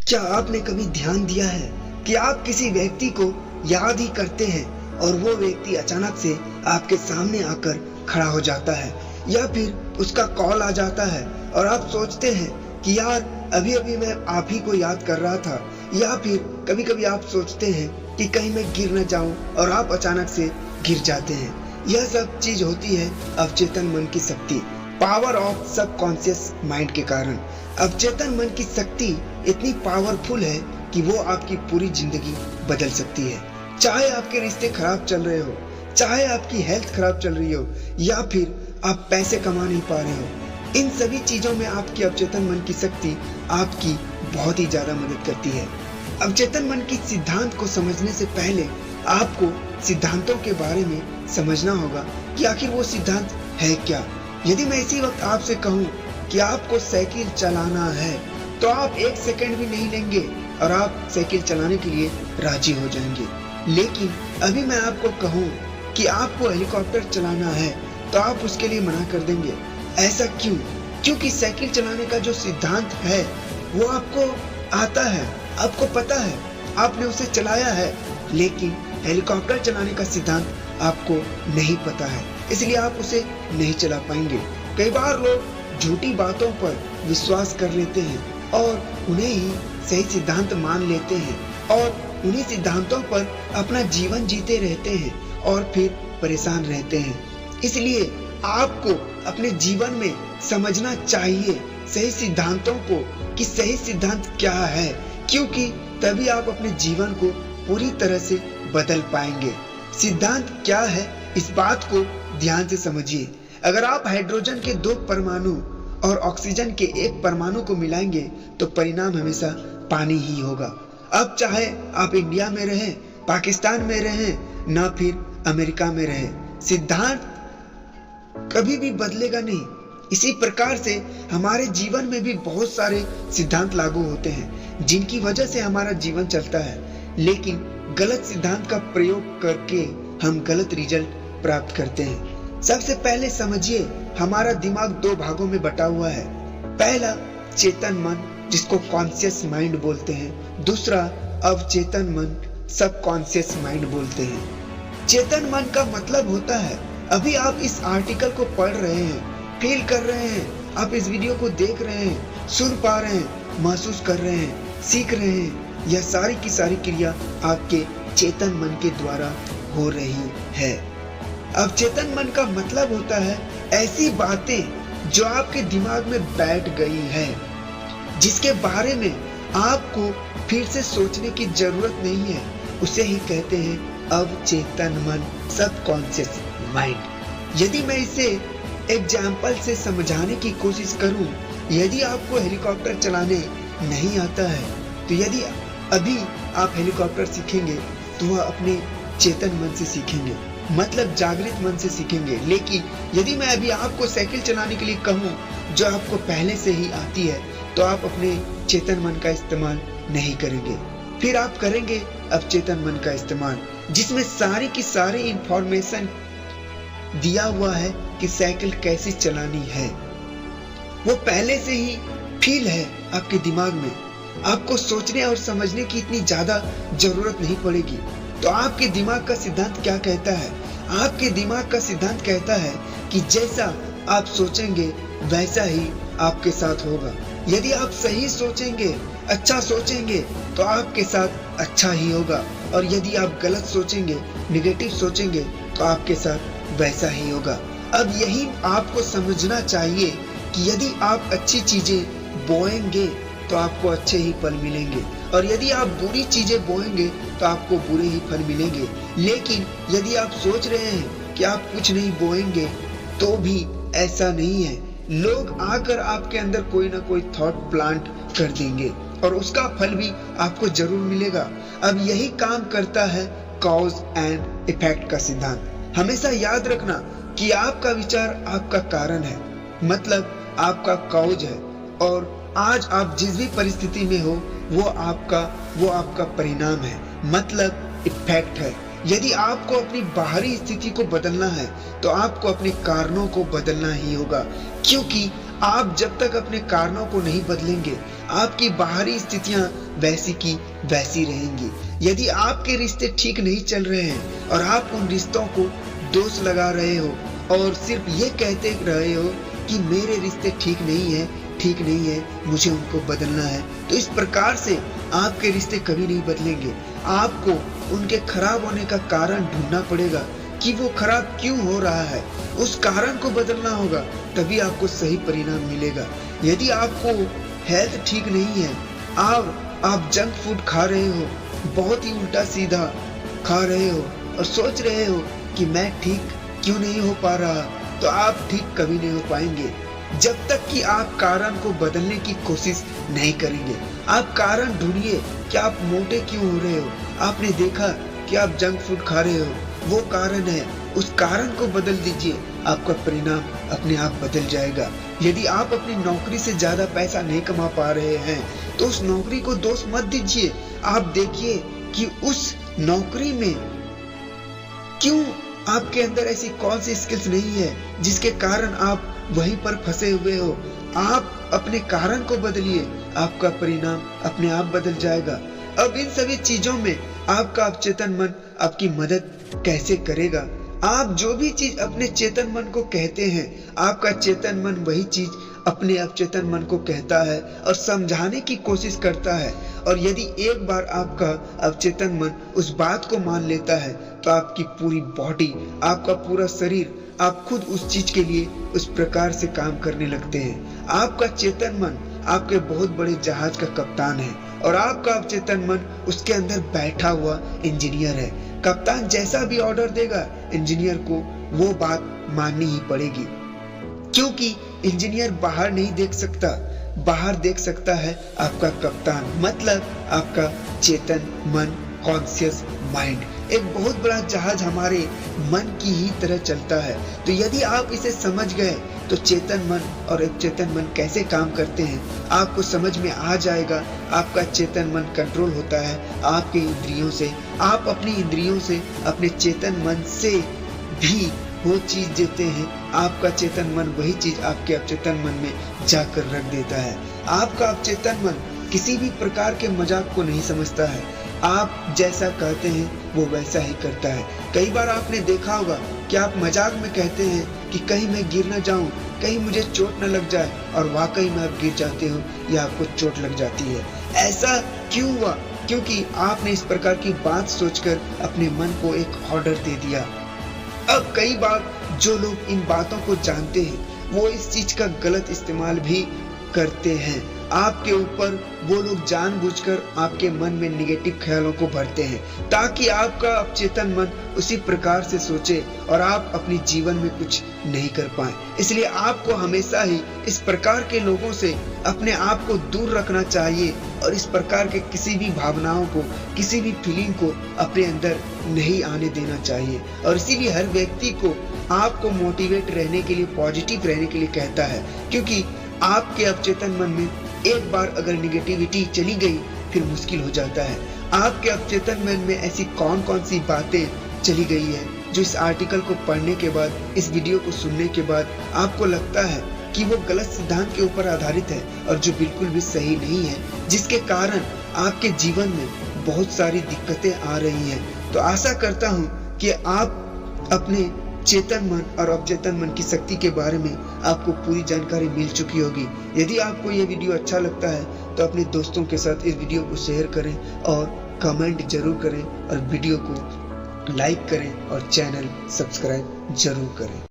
क्या आपने कभी ध्यान दिया है कि आप किसी व्यक्ति को याद ही करते हैं और वो व्यक्ति अचानक से आपके सामने आकर खड़ा हो जाता है, या फिर उसका कॉल आ जाता है और आप सोचते हैं कि यार अभी अभी मैं आप ही को याद कर रहा था, या फिर कभी कभी आप सोचते हैं कि कहीं मैं गिर न जाऊं और आप अचानक से गिर जाते हैं। यह सब चीज होती है अवचेतन मन की शक्ति, पावर ऑफ सबकॉन्शियस माइंड के कारण। अवचेतन मन की शक्ति इतनी पावरफुल है कि वो आपकी पूरी जिंदगी बदल सकती है। चाहे आपके रिश्ते खराब चल रहे हो, चाहे आपकी हेल्थ खराब चल रही हो, या फिर आप पैसे कमा नहीं पा रहे हो, इन सभी चीजों में आपकी अवचेतन मन की शक्ति आपकी बहुत ही ज्यादा मदद करती है। अवचेतन मन की सिद्धांत को समझने से पहले आपको सिद्धांतों के बारे में समझना होगा कि आखिर वो सिद्धांत है क्या। यदि मैं इसी वक्त आपसे कहूँ कि आपको साइकिल चलाना है, तो आप एक सेकंड भी नहीं लेंगे और आप साइकिल चलाने के लिए राजी हो जाएंगे। लेकिन अभी मैं आपको कहूँ कि आपको हेलीकॉप्टर चलाना है, तो आप उसके लिए मना कर देंगे। ऐसा क्यों? क्योंकि साइकिल चलाने का जो सिद्धांत है वो आपको आता है, आपको पता है, आपने उसे चलाया है, लेकिन हेलीकॉप्टर चलाने का सिद्धांत आपको नहीं पता है, इसलिए आप उसे नहीं चला पाएंगे। कई बार लोग झूठी बातों पर विश्वास कर लेते हैं और उन्हें ही सही सिद्धांत मान लेते हैं और उन्हीं सिद्धांतों पर अपना जीवन जीते रहते हैं और फिर परेशान रहते हैं। इसलिए आपको अपने जीवन में समझना चाहिए सही सिद्धांतों को कि सही सिद्धांत क्या है, क्योंकि तभी आप अपने जीवन को पूरी तरह से बदल पाएंगे। सिद्धांत क्या है, इस बात को ध्यान से समझिए। अगर आप हाइड्रोजन के 2 परमाणु और ऑक्सीजन के 1 परमाणु को मिलाएंगे तो परिणाम हमेशा पानी ही होगा। अब चाहे आप इंडिया में रहें, पाकिस्तान में रहें, ना फिर अमेरिका में रहें, सिद्धांत कभी भी बदलेगा नहीं। इसी प्रकार से हमारे जीवन में भी बहुत सारे सिद्धांत लागू होते हैं जिनकी वजह से हमारा जीवन चलता है, लेकिन गलत सिद्धांत का प्रयोग करके हम गलत रिजल्ट प्राप्त करते हैं। सबसे पहले समझिए, हमारा दिमाग 2 भागों में बटा हुआ है। पहला चेतन मन, जिसको कॉन्शियस माइंड बोलते हैं, दूसरा अवचेतन मन, सबकॉन्शियस माइंड बोलते हैं। चेतन मन का मतलब होता है, अभी आप इस आर्टिकल को पढ़ रहे हैं, फील कर रहे हैं, आप इस वीडियो को देख रहे हैं, सुन पा रहे हैं, महसूस कर रहे हैं, सीख रहे हैं, यह सारी की सारी क्रिया आपके चेतन मन के द्वारा हो रही है। अवचेतन मन का मतलब होता है ऐसी बातें जो आपके दिमाग में बैठ गई है, जिसके बारे में आपको फिर से सोचने की जरूरत नहीं है, उसे ही कहते हैं अवचेतन मन, सबकॉन्शियस माइंड। यदि मैं इसे एग्जाम्पल से समझाने की कोशिश करूं, यदि आपको हेलीकॉप्टर चलाने नहीं आता है, तो यदि अभी आप हेलीकॉप्टर सीखेंगे तो वह अपने चेतन मन से सीखेंगे, मतलब जागृत मन से सीखेंगे। लेकिन यदि मैं अभी आपको साइकिल चलाने के लिए कहूँ जो आपको पहले से ही आती है, तो आप अपने चेतन मन का इस्तेमाल नहीं करेंगे, फिर आप करेंगे अवचेतन मन का इस्तेमाल, जिसमें सारी की सारी इंफॉर्मेशन दिया हुआ है कि साइकिल कैसे चलानी है। वो पहले से ही फील है आपके दिमाग में, आपको सोचने और समझने की इतनी ज्यादा जरूरत नहीं पड़ेगी। तो आपके दिमाग का सिद्धांत क्या कहता है? आपके दिमाग का सिद्धांत कहता है कि जैसा आप सोचेंगे वैसा ही आपके साथ होगा। यदि आप सही सोचेंगे, अच्छा सोचेंगे, तो आपके साथ अच्छा ही होगा, और यदि आप गलत सोचेंगे, निगेटिव सोचेंगे, तो आपके साथ वैसा ही होगा। अब यही आपको समझना चाहिए कि यदि आप अच्छी चीजें बोएंगे तो आपको अच्छे ही फल मिलेंगे, और यदि आप बुरी चीजें बोएंगे तो आपको बुरे ही फल मिलेंगे। लेकिन यदि आप सोच रहे हैं कि आप कुछ नहीं बोएंगे, तो भी ऐसा नहीं है। लोग आकर आपके अंदर कोई ना कोई थॉट प्लांट कर देंगे और उसका फल भी आपको जरूर मिलेगा। अब यही काम करता है कॉज एंड इफेक्ट का सिद्धांत। हमेशा याद रखना कि आपका विचार आपका कारण है, मतलब आपका कॉज है, और आज आप जिस भी परिस्थिति में हो वो आपका परिणाम है, मतलब इफेक्ट है। यदि आपको अपनी बाहरी स्थिति को बदलना है तो आपको अपने कारणों को बदलना ही होगा, क्योंकि आप जब तक अपने कारणों को नहीं बदलेंगे, आपकी बाहरी स्थितियां वैसी की वैसी रहेंगी। यदि आपके रिश्ते ठीक नहीं चल रहे हैं और आप उन रिश्तों को दोष लगा रहे हो और सिर्फ ये कहते रहे हो कि मेरे रिश्ते ठीक नहीं है, मुझे उनको बदलना है, तो इस प्रकार से आपके रिश्ते कभी नहीं बदलेंगे। आपको उनके खराब होने का कारण ढूंढना पड़ेगा कि वो खराब क्यों हो रहा है, उस कारण को बदलना होगा, तभी आपको सही परिणाम मिलेगा। यदि आपको हेल्थ ठीक नहीं है और आप जंक फूड खा रहे हो, बहुत ही उल्टा सीधा खा रहे हो और सोच रहे हो कि मैं ठीक क्यों नहीं हो पा रहा, तो आप ठीक कभी नहीं हो पाएंगे जब तक कि आप कारण को बदलने की कोशिश नहीं करेंगे। आप कारण ढूंढिए कि आप मोटे क्यों हो रहे हो। आपने देखा कि आप जंक फूड खा रहे हो, वो कारण है, उस कारण को बदल दीजिए, आपका परिणाम अपने आप बदल जाएगा। यदि आप अपनी नौकरी से ज्यादा पैसा नहीं कमा पा रहे हैं तो उस नौकरी को दोष मत दीजिए। आप देखिए कि उस नौकरी में क्यों आपके अंदर ऐसी कौन सी स्किल्स नहीं है जिसके कारण आप वहीं पर फंसे हुए हो। आप अपने कारण को बदलिए, आपका परिणाम अपने आप बदल जाएगा। अब इन सभी चीजों में आपका अवचेतन मन आपकी मदद कैसे करेगा? आप जो भी चीज अपने चेतन मन को कहते हैं, आपका चेतन मन वही चीज अपने अवचेतन मन को कहता है और समझाने की कोशिश करता है। और यदि एक बार आपका अवचेतन मन उस बात को मान लेता है तो आपकी पूरी बॉडी, आपका पूरा शरीर, आप खुद उस चीज के लिए उस प्रकार से काम करने लगते हैं। आपका चेतन मन आपके बहुत बड़े जहाज का कप्तान है और आपका अवचेतन मन उसके अंदर बैठा हुआ इंजीनियर है। कप्तान जैसा भी ऑर्डर देगा, इंजीनियर को वो बात माननी ही पड़ेगी, क्योंकि इंजीनियर बाहर नहीं देख सकता, बाहर देख सकता है आपका कप्तान, मतलब आपका चेतन मन, कॉन्शियस माइंड। एक बहुत बड़ा जहाज हमारे मन की ही तरह चलता है। तो यदि आप इसे समझ गए तो चेतन मन और अवचेतन मन कैसे काम करते हैं आपको समझ में आ जाएगा। आपका चेतन मन कंट्रोल होता है आपके इंद्रियों से। आप अपनी इंद्रियों से, अपने चेतन मन से भी वो चीज देते हैं, आपका चेतन मन वही चीज आपके अवचेतन मन में जाकर रख देता है। आपका अवचेतन मन किसी भी प्रकार के मजाक को नहीं समझता है। आप जैसा कहते हैं वो वैसा ही करता है। कई बार आपने देखा होगा कि आप मजाक में कहते हैं कि कहीं मैं गिर न जाऊं, कहीं मुझे चोट न लग जाए, और वाकई में आप गिर जाते हो या आपको चोट लग जाती है। ऐसा क्यों हुआ? क्योंकि आपने इस प्रकार की बात सोचकर अपने मन को एक ऑर्डर दे दिया। अब कई बार जो लोग इन बातों को जानते हैं वो इस चीज का गलत इस्तेमाल भी करते हैं। आपके ऊपर वो लोग जानबूझकर आपके मन में निगेटिव ख्यालों को भरते हैं ताकि आपका अवचेतन मन उसी प्रकार से सोचे और आप अपने जीवन में कुछ नहीं कर पाए। इसलिए आपको हमेशा ही इस प्रकार के लोगों से अपने आप को दूर रखना चाहिए और इस प्रकार के किसी भी भावनाओं को, किसी भी फीलिंग को अपने अंदर नहीं आने देना चाहिए। और इसीलिए हर व्यक्ति को आपको मोटिवेट रहने के लिए, पॉजिटिव रहने के लिए कहता है, क्योंकि आपके अवचेतन मन में एक बार अगर निगेटिविटी चली गई फिर मुश्किल हो जाता है। आपके अवचेतन मन में ऐसी कौन कौन सी बातें चली गई है जो इस आर्टिकल को पढ़ने के बाद, इस वीडियो को सुनने के बाद आपको लगता है कि वो गलत सिद्धांत के ऊपर आधारित है और जो बिल्कुल भी सही नहीं है, जिसके कारण आपके जीवन में बहुत सारी दिक्कतें आ रही हैं। तो आशा करता हूँ कि आप अपने चेतन मन और अवचेतन मन की शक्ति के बारे में आपको पूरी जानकारी मिल चुकी होगी। यदि आपको ये वीडियो अच्छा लगता है तो अपने दोस्तों के साथ इस वीडियो को शेयर करें और कमेंट जरूर करें और वीडियो को लाइक करें और चैनल सब्सक्राइब जरूर करें।